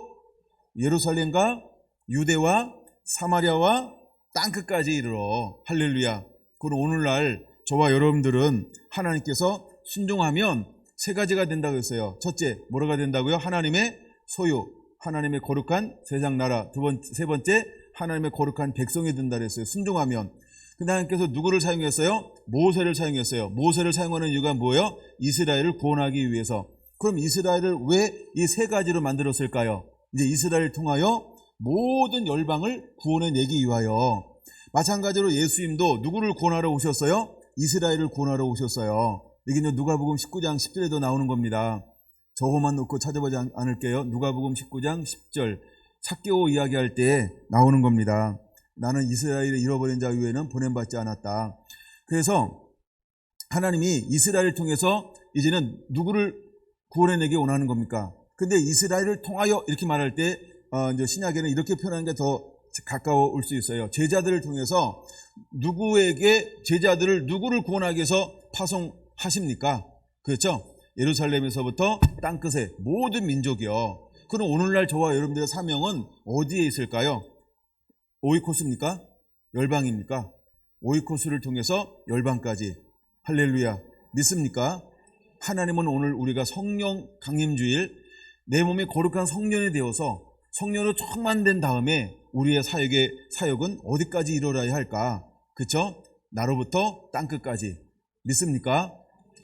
예루살렘과 유대와 사마리아와 땅끝까지 이르러. 할렐루야. 그럼 오늘날 저와 여러분들은 하나님께서 순종하면 세 가지가 된다고 했어요. 첫째, 뭐가 된다고요? 하나님의 소유, 하나님의 거룩한 세상 나라. 세 번째, 하나님의 거룩한 백성이 된다 그랬어요. 순종하면. 근데 하나님께서 누구를 사용했어요? 모세를 사용했어요. 모세를 사용하는 이유가 뭐예요? 이스라엘을 구원하기 위해서. 그럼 이스라엘을 왜 이 세 가지로 만들었을까요? 이제 이스라엘을 통하여 모든 열방을 구원해내기 위하여. 마찬가지로 예수님도 누구를 구원하러 오셨어요? 이스라엘을 구원하러 오셨어요. 이게 누가복음 19장 10절에도 나오는 겁니다. 저거만 놓고 찾아보지 않을게요. 누가복음 19장 10절. 삭개오 이야기할 때 나오는 겁니다. 나는 이스라엘을 잃어버린 자 외에는 보냄받지 않았다. 그래서 하나님이 이스라엘을 통해서 이제는 누구를 구원해내기 원하는 겁니까? 근데 이스라엘을 통하여 이렇게 말할 때 이제 신약에는 이렇게 표현하는 게 더 가까워올 수 있어요. 제자들을 통해서 제자들을 누구를 구원하기 위해서 파송하십니까? 그렇죠? 예루살렘에서부터 땅끝에 모든 민족이요. 그럼 오늘날 저와 여러분들의 사명은 어디에 있을까요? 오이코스입니까? 열방입니까? 오이코스를 통해서 열방까지. 할렐루야. 믿습니까? 하나님은 오늘 우리가 성령 강림주일, 내 몸에 거룩한 성년이 되어서 성령으로 충만된 다음에 우리의 사역은 어디까지 이루어야 할까? 그렇죠? 나로부터 땅끝까지. 믿습니까?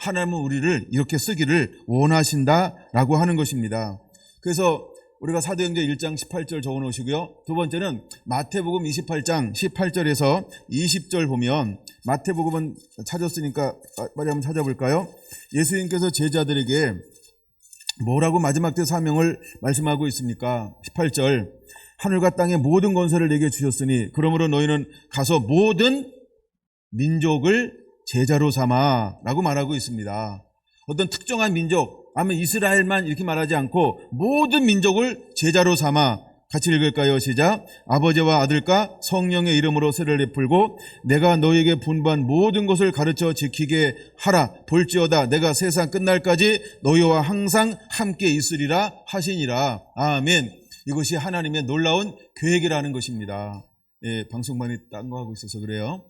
하나님은 우리를 이렇게 쓰기를 원하신다라고 하는 것입니다. 그래서 우리가 사도행전 1장 18절 적어 놓으시고요. 두 번째는 마태복음 28장 18절에서 20절 보면, 마태복음은 찾았으니까 빨리 한번 찾아볼까요? 예수님께서 제자들에게 뭐라고 마지막 때 사명을 말씀하고 있습니까? 18절, 하늘과 땅의 모든 권세를 내게 주셨으니 그러므로 너희는 가서 모든 민족을 제자로 삼아 라고 말하고 있습니다. 어떤 특정한 민족, 아니면 이스라엘만 이렇게 말하지 않고 모든 민족을 제자로 삼아. 같이 읽을까요? 시작. 아버지와 아들과 성령의 이름으로 세를 베풀고 내가 너희에게 분부한 모든 것을 가르쳐 지키게 하라. 볼지어다 내가 세상 끝날까지 너희와 항상 함께 있으리라 하시니라. 아멘. 이것이 하나님의 놀라운 계획이라는 것입니다. 예, 방송만이 딴 거 하고 있어서 그래요.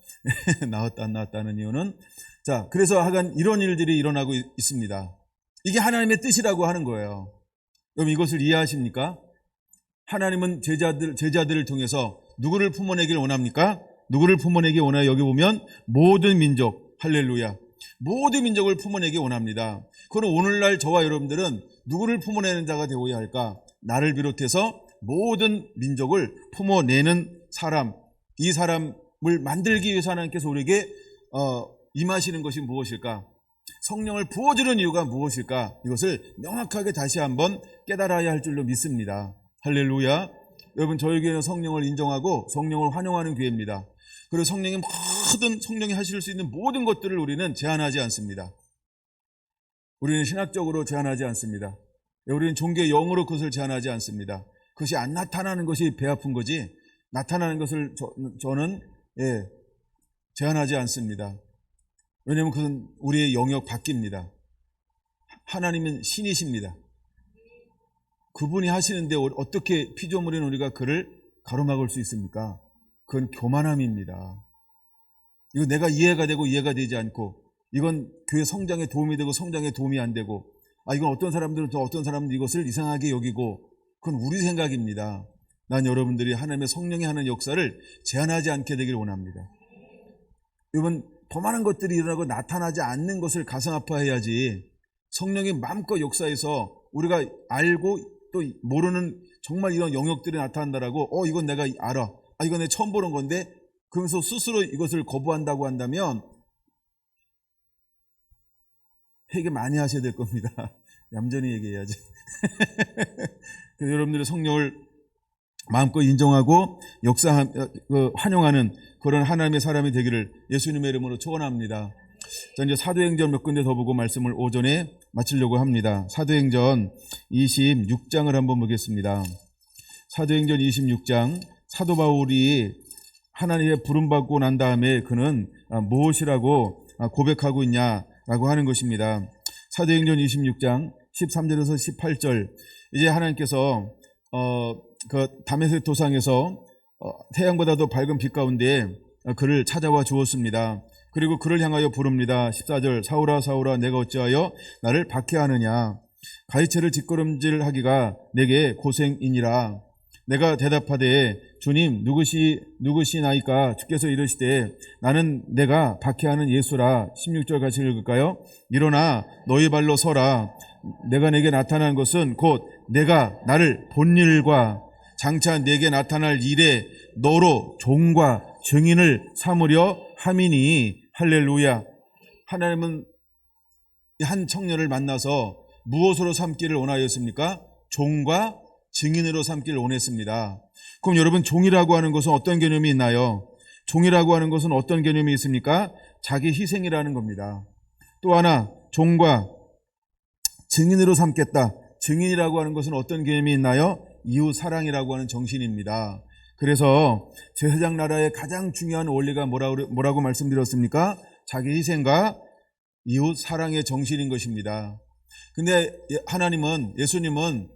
나왔다 안 나왔다 하는 이유는, 자, 그래서 하여간 이런 일들이 일어나고 있습니다. 이게 하나님의 뜻이라고 하는 거예요. 여러분 이것을 이해하십니까? 하나님은 제자들을 통해서 누구를 품어내길 원합니까? 누구를 품어내기 원해요? 여기 보면 모든 민족, 할렐루야, 모든 민족을 품어내기 원합니다. 그럼 오늘날 저와 여러분들은 누구를 품어내는 자가 되어야 할까? 나를 비롯해서 모든 민족을 품어내는 사람, 이 사람을 만들기 위해서 하나님께서 우리에게 임하시는 것이 무엇일까? 성령을 부어주는 이유가 무엇일까? 이것을 명확하게 다시 한번 깨달아야 할 줄로 믿습니다. 할렐루야. 여러분, 저희 교회는 성령을 인정하고 성령을 환영하는 교회입니다. 그리고 성령이 하실 수 있는 모든 것들을 우리는 제한하지 않습니다. 우리는 신학적으로 제한하지 않습니다. 우리는 종교의 영으로 그것을 제한하지 않습니다. 그것이 안 나타나는 것이 배 아픈 거지, 나타나는 것을 저는 제한하지 않습니다. 왜냐하면 그건 우리의 영역 바뀝니다. 하나님은 신이십니다. 그분이 하시는데 어떻게 피조물인 우리가 그를 가로막을 수 있습니까? 그건 교만함입니다. 이거 내가 이해가 되고 이해가 되지 않고, 이건 교회 성장에 도움이 되고 성장에 도움이 안 되고, 이건 어떤 사람들은 또 어떤 사람들은 이것을 이상하게 여기고, 그건 우리 생각입니다. 난 여러분들이 하나님의 성령이 하는 역사를 제한하지 않게 되길 원합니다. 여러분, 더 많은 것들이 일어나고 나타나지 않는 것을 가슴 아파해야지, 성령이 마음껏 역사해서 우리가 알고 또 모르는 정말 이런 영역들이 나타난다라고, 이건 내가 알아, 이건 내가 처음 보는 건데, 그러면서 스스로 이것을 거부한다고 한다면 회개 많이 하셔야 될 겁니다. 얌전히 얘기해야지. 그래서 여러분들의 성령을 마음껏 인정하고 환영하는 그런 하나님의 사람이 되기를 예수님의 이름으로 축원합니다. 자, 이제 사도행전 몇 군데 더 보고 말씀을 오전에 마치려고 합니다. 사도행전 26장을 한번 보겠습니다. 사도행전 26장, 사도 바울이 하나님의 부름받고 난 다음에 그는 무엇이라고 고백하고 있냐라고 하는 것입니다. 사도행전 26장 13절에서 18절, 이제 하나님께서 그 다메섹 도상에서 태양보다도 밝은 빛 가운데 그를 찾아와 주었습니다. 그리고 그를 향하여 부릅니다. 14절, 사울아 사울아 내가 어찌하여 나를 박해하느냐? 가시체를 뒷걸음질하기가 내게 고생이니라. 내가 대답하되 주님 누구시나이까? 주께서 이르시되 나는 내가 박해하는 예수라. 16절 같이 읽을까요? 일어나 너희 발로 서라. 내가 내게 나타난 것은 곧 내가 나를 본 일과 장차 내게 나타날 일에 너로 종과 증인을 삼으려 함이니. 할렐루야. 하나님은 한 청년을 만나서 무엇으로 삼기를 원하였습니까? 종과 증인으로 삼기를 원했습니다. 그럼 여러분, 종이라고 하는 것은 어떤 개념이 있나요? 종이라고 하는 것은 어떤 개념이 있습니까? 자기 희생이라는 겁니다. 또 하나, 종과 증인으로 삼겠다. 증인이라고 하는 것은 어떤 개념이 있나요? 이웃 사랑이라고 하는 정신입니다. 그래서 제사장 나라의 가장 중요한 원리가 뭐라고 말씀드렸습니까? 자기 희생과 이웃 사랑의 정신인 것입니다. 근데 예수님은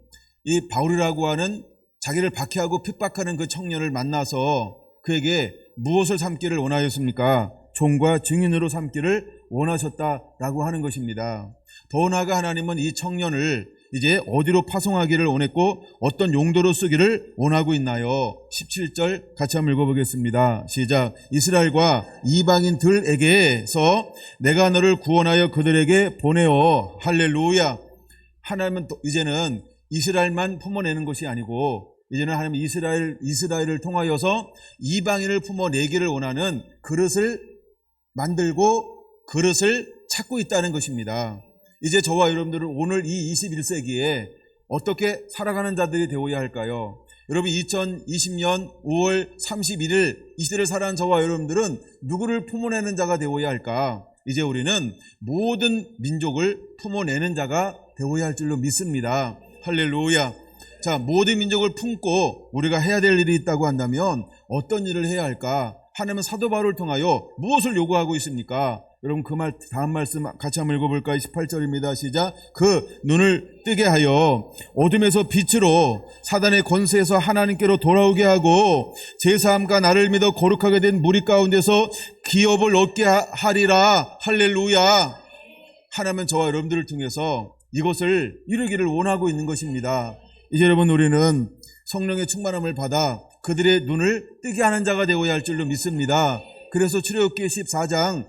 이 바울이라고 하는 자기를 박해하고 핍박하는 그 청년을 만나서 그에게 무엇을 삼기를 원하였습니까? 종과 증인으로 삼기를 원하셨다라고 하는 것입니다. 더 나아가 하나님은 이 청년을 이제 어디로 파송하기를 원했고 어떤 용도로 쓰기를 원하고 있나요? 17절 같이 한번 읽어보겠습니다. 시작. 이스라엘과 이방인들에게서 내가 너를 구원하여 그들에게 보내어. 할렐루야. 하나님은 이제는 이스라엘만 품어내는 것이 아니고 이제는 하나님 이스라엘을 통하여서 이방인을 품어내기를 원하는 그릇을 만들고 그릇을 찾고 있다는 것입니다. 이제 저와 여러분들은 오늘 이 21세기에 어떻게 살아가는 자들이 되어야 할까요? 여러분 2020년 5월 31일 이 시대를 살아가는 저와 여러분들은 누구를 품어내는 자가 되어야 할까? 이제 우리는 모든 민족을 품어내는 자가 되어야 할 줄로 믿습니다. 할렐루야. 자, 모든 민족을 품고 우리가 해야 될 일이 있다고 한다면 어떤 일을 해야 할까? 하나님은 사도 바울을 통하여 무엇을 요구하고 있습니까? 여러분 그 다음 말씀 같이 한번 읽어볼까요? 18절입니다. 시작. 그 눈을 뜨게 하여 어둠에서 빛으로 사단의 권세에서 하나님께로 돌아오게 하고 제사함과 나를 믿어 거룩하게 된 무리 가운데서 기업을 얻게 하리라. 할렐루야. 하나님은 저와 여러분들을 통해서 이것을 이루기를 원하고 있는 것입니다. 이제 여러분 우리는 성령의 충만함을 받아 그들의 눈을 뜨게 하는 자가 되어야 할 줄로 믿습니다. 그래서 출애굽기 19장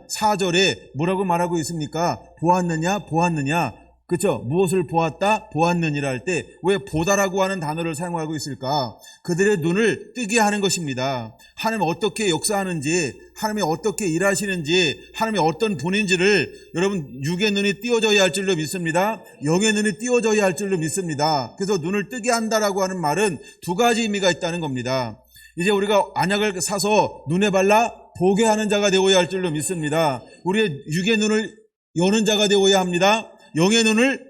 4절에 뭐라고 말하고 있습니까? 보았느냐? 그렇죠? 무엇을 보았다? 보았느니라 할 때 왜 보다라고 하는 단어를 사용하고 있을까? 그들의 눈을 뜨게 하는 것입니다. 하나님이 어떻게 역사하는지, 하나님이 어떻게 일하시는지, 하나님이 어떤 분인지를 여러분 육의 눈이 띄어져야 할 줄로 믿습니다. 영의 눈이 띄어져야 할 줄로 믿습니다. 그래서 눈을 뜨게 한다라고 하는 말은 두 가지 의미가 있다는 겁니다. 이제 우리가 안약을 사서 눈에 발라 보게 하는 자가 되어야 할 줄로 믿습니다. 우리의 육의 눈을 여는 자가 되어야 합니다. 영의 눈을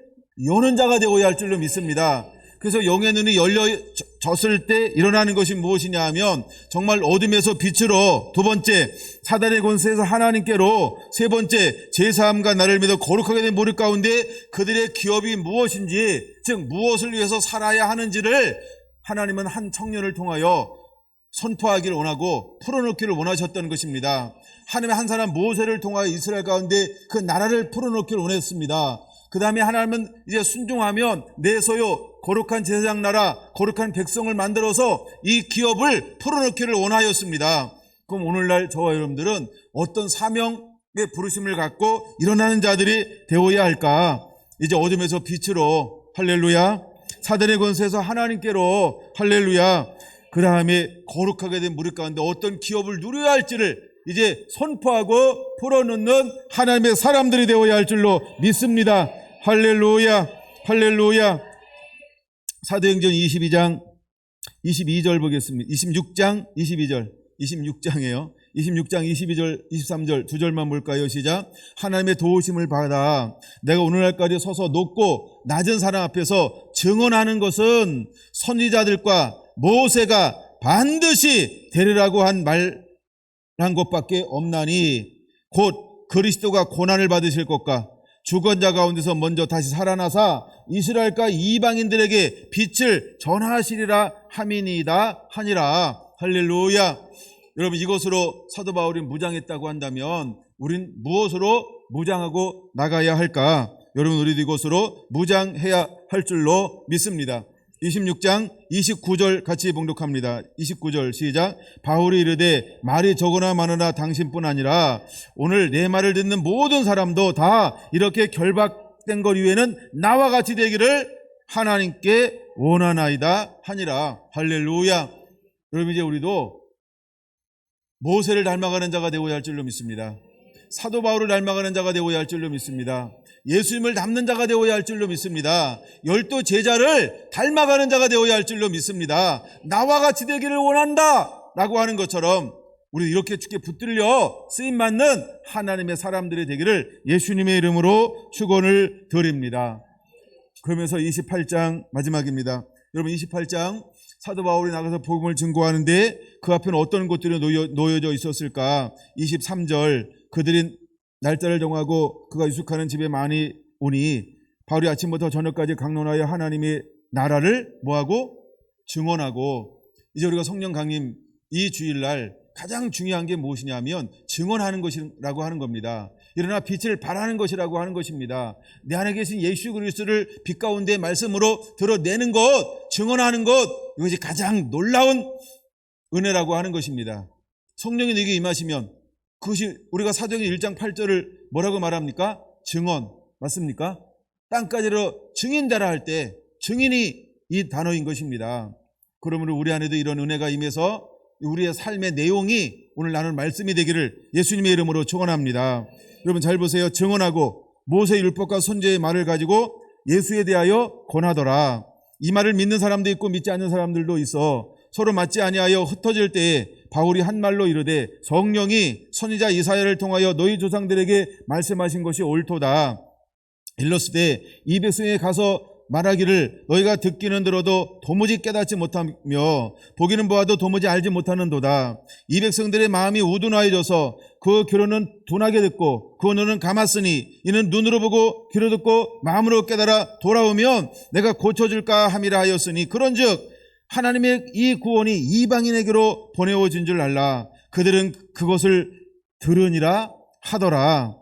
여는 자가 되어야 할 줄로 믿습니다. 그래서 영의 눈이 열려졌을 때 일어나는 것이 무엇이냐 하면 정말 어둠에서 빛으로, 두 번째 사단의 권세에서 하나님께로, 세 번째 제사함과 나를 믿어 거룩하게 된 무리 가운데 그들의 기업이 무엇인지, 즉 무엇을 위해서 살아야 하는지를 하나님은 한 청년을 통하여 선포하기를 원하고 풀어놓기를 원하셨던 것입니다. 하나님의 한 사람 모세를 통하여 이스라엘 가운데 그 나라를 풀어놓기를 원했습니다. 그 다음에 하나님은 이제 순종하면 내 소유 거룩한 제사장 나라, 거룩한 백성을 만들어서 이 기업을 풀어놓기를 원하였습니다. 그럼 오늘날 저와 여러분들은 어떤 사명의 부르심을 갖고 일어나는 자들이 되어야 할까? 이제 어둠에서 빛으로, 할렐루야, 사단의 권세에서 하나님께로, 할렐루야, 그 다음에 거룩하게 된 무리 가운데 어떤 기업을 누려야 할지를 이제 선포하고 풀어놓는 하나님의 사람들이 되어야 할 줄로 믿습니다. 할렐루야, 할렐루야. 사도행전 22장 22절 보겠습니다. 26장 22절, 26장이에요. 26장 22절 23절 두 절만 볼까요? 시작. 하나님의 도우심을 받아 내가 오늘날까지 서서 높고 낮은 사람 앞에서 증언하는 것은 선지자들과 모세가 반드시 되리라고 한 것밖에 없나니 곧 그리스도가 고난을 받으실 것과 죽은 자 가운데서 먼저 다시 살아나사 이스라엘과 이방인들에게 빛을 전하시리라 함이니이다 하니라. 할렐루야. 여러분 이것으로 사도 바울이 무장했다고 한다면 우린 무엇으로 무장하고 나가야 할까? 여러분 우리도 이것으로 무장해야 할 줄로 믿습니다. 26장 29절 같이 봉독합니다. 29절 시작. 바울이 이르되 말이 적으나 많으나 당신뿐 아니라 오늘 내 말을 듣는 모든 사람도 다 이렇게 결박된 것 이외에는 나와 같이 되기를 하나님께 원하나이다 하니라. 할렐루야. 여러분 이제 우리도 모세를 닮아가는 자가 되어야 할 줄로 믿습니다. 사도 바울을 닮아가는 자가 되어야 할 줄로 믿습니다. 예수님을 닮는 자가 되어야 할 줄로 믿습니다. 12 제자를 닮아가는 자가 되어야 할 줄로 믿습니다. 나와 같이 되기를 원한다 라고 하는 것처럼 우리 이렇게 주께 붙들려 쓰임받는 하나님의 사람들이 되기를 예수님의 이름으로 축원을 드립니다. 그러면서 28장 마지막입니다. 여러분 28장 사도 바울이 나가서 복음을 증거하는데 그 앞에는 어떤 것들이 놓여져 있었을까? 23절 그들이 날짜를 정하고 그가 유숙하는 집에 많이 오니 바울이 아침부터 저녁까지 강론하여 하나님의 나라를 뭐하고? 증언하고. 이제 우리가 성령 강림 이 주일날 가장 중요한 게 무엇이냐면 증언하는 것이라고 하는 겁니다. 일어나 빛을 발하는 것이라고 하는 것입니다. 내 안에 계신 예수 그리스도를 빛 가운데 말씀으로 드러내는 것, 증언하는 것, 이것이 가장 놀라운 은혜라고 하는 것입니다. 성령이 내게 임하시면 그것이 우리가 사도행전 1장 8절을 뭐라고 말합니까? 증언. 맞습니까? 땅까지로 증인되라 할 때 증인이 이 단어인 것입니다. 그러므로 우리 안에도 이런 은혜가 임해서 우리의 삶의 내용이 오늘 나눌 말씀이 되기를 예수님의 이름으로 축원합니다. 여러분 잘 보세요. 증언하고 모세 율법과 선지자의 말을 가지고 예수에 대하여 권하더라. 이 말을 믿는 사람도 있고 믿지 않는 사람들도 있어 서로 맞지 아니하여 흩어질 때에 바울이 한 말로 이르되 성령이 선지자 이사야를 통하여 너희 조상들에게 말씀하신 것이 옳도다. 일렀으되 이 백성에 가서 말하기를 너희가 듣기는 들어도 도무지 깨닫지 못하며 보기는 보아도 도무지 알지 못하는도다. 이 백성들의 마음이 우둔하여져서 그 귀로는 둔하게 듣고 그 눈은 감았으니 이는 눈으로 보고 귀로 듣고 마음으로 깨달아 돌아오면 내가 고쳐줄까 함이라 하였으니 그런즉 하나님의 이 구원이 이방인에게로 보내어진 줄 알라. 그들은 그것을 들으니라 하더라.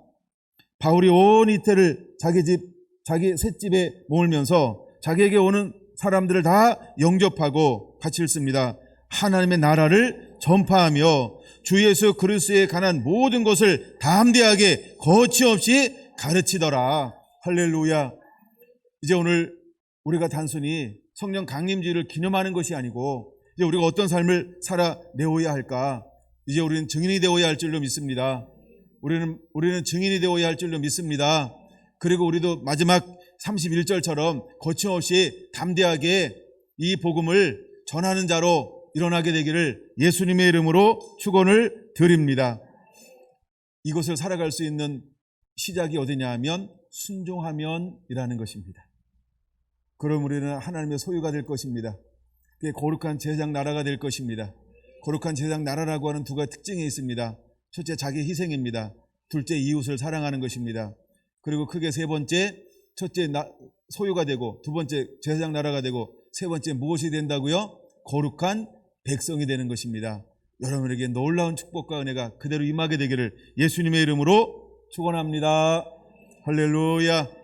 바울이 온 이태를 자기 셋집에 모으면서 자기에게 오는 사람들을 다 영접하고 같이 읽습니다. 하나님의 나라를 전파하며 주 예수 그리스도에 관한 모든 것을 담대하게 거침없이 가르치더라. 할렐루야. 이제 오늘 우리가 단순히 성령 강림주의를 기념하는 것이 아니고 이제 우리가 어떤 삶을 살아내어야 할까? 이제 우리는 증인이 되어야 할 줄로 믿습니다. 우리는 증인이 되어야 할 줄로 믿습니다. 그리고 우리도 마지막 31절처럼 거침없이 담대하게 이 복음을 전하는 자로 일어나게 되기를 예수님의 이름으로 축원을 드립니다. 이것을 살아갈 수 있는 시작이 어디냐 하면 순종하면이라는 것입니다. 그럼 우리는 하나님의 소유가 될 것입니다. 그게 거룩한 제사장 나라가 될 것입니다. 거룩한 제사장 나라라고 하는 두 가지 특징이 있습니다. 첫째, 자기 희생입니다. 둘째, 이웃을 사랑하는 것입니다. 그리고 크게 세 번째, 첫째 소유가 되고 두 번째 제사장 나라가 되고 세 번째 무엇이 된다고요? 거룩한 백성이 되는 것입니다. 여러분에게 놀라운 축복과 은혜가 그대로 임하게 되기를 예수님의 이름으로 축원합니다. 할렐루야.